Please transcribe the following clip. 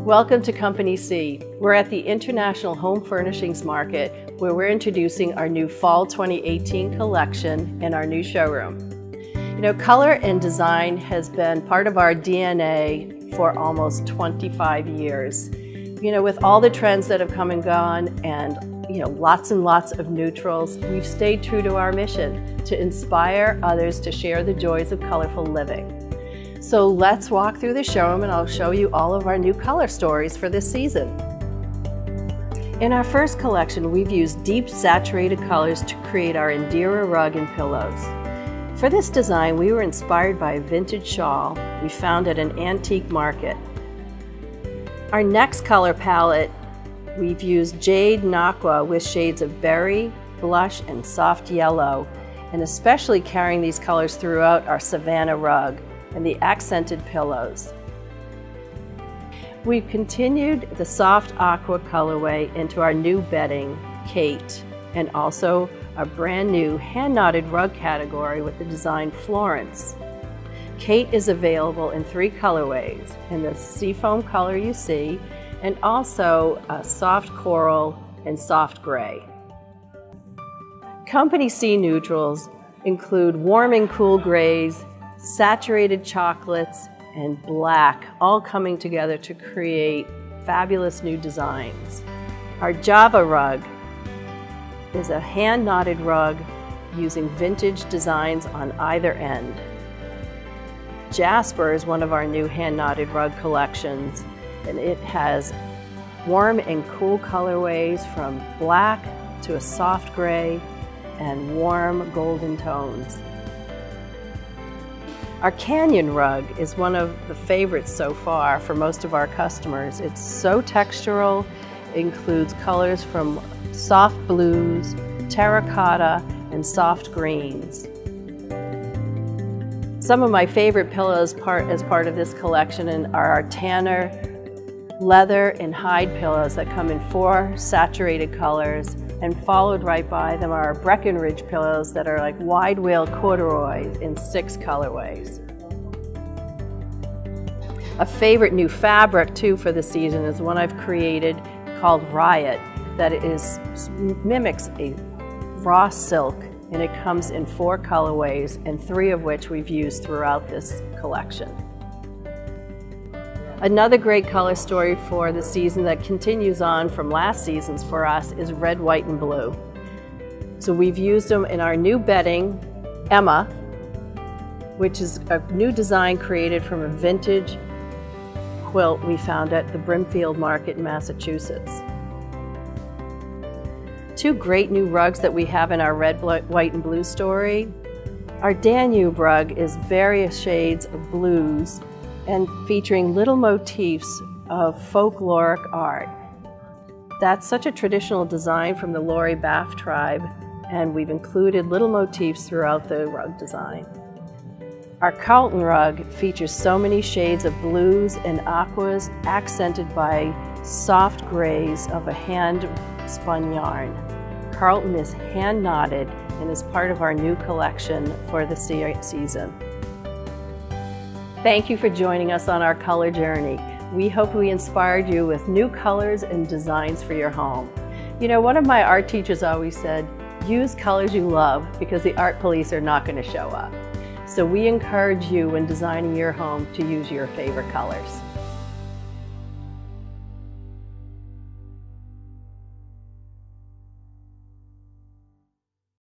Welcome to Company C. We're at the International Home Furnishings Market where we're introducing our new Fall 2018 collection in our new showroom. You know, color and design has been part of our DNA for almost 25 years. You know, with all the trends that have come and gone and lots and lots of neutrals, we've stayed true to our mission to inspire others to share the joys of colorful living. So let's walk through the showroom and I'll show you all of our new color stories for this season. In our first collection, we've used deep saturated colors to create our Danube Rug and pillows. For this design, we were inspired by a vintage shawl we found at an antique market. Our next color palette, we've used jade and aqua with shades of berry, blush, and soft yellow, and especially carrying these colors throughout our Savannah rug and the accented pillows. We've continued the soft aqua colorway into our new bedding, Kate, and also a brand new hand-knotted rug category with the design Florence. Kate is available in 3 colorways, in the seafoam color you see, and also a soft coral and soft gray. Company C neutrals include warm and cool grays, saturated chocolates, and black, all coming together to create fabulous new designs. Our Java rug is a hand-knotted rug using vintage designs on either end. Jasper is one of our new hand-knotted rug collections, and it has warm and cool colorways from black to a soft gray and warm golden tones. Our Canyon rug is one of the favorites so far for most of our customers. It's so textural, it includes colors from soft blues, terracotta, and soft greens. Some of my favorite pillows as part of this collection are our Tanner leather and hide pillows that come in 4 saturated colors, and followed right by them are our Breckenridge pillows that are like wide whale corduroy in 6 colorways. A favorite new fabric too for the season is one I've created called Riot that mimics a raw silk, and it comes in 4 colorways, and 3 of which we've used throughout this collection. Another great color story for the season that continues on from last season's for us is red, white, and blue. So we've used them in our new bedding, Emma, which is a new design created from a vintage quilt we found at the Brimfield Market in Massachusetts. 2 great new rugs that we have in our red, white, and blue story. Our Danube Rug is various shades of blues and featuring little motifs of folkloric art. That's such a traditional design from the Lori Baff tribe, and we've included little motifs throughout the rug design. Our Carlton rug features so many shades of blues and aquas accented by soft grays of a hand-spun yarn. Carlton is hand-knotted and is part of our new collection for the season. Thank you for joining us on our color journey. We hope we inspired you with new colors and designs for your home. You know, one of my art teachers always said, use colors you love because the art police are not going to show up. So we encourage you when designing your home to use your favorite colors.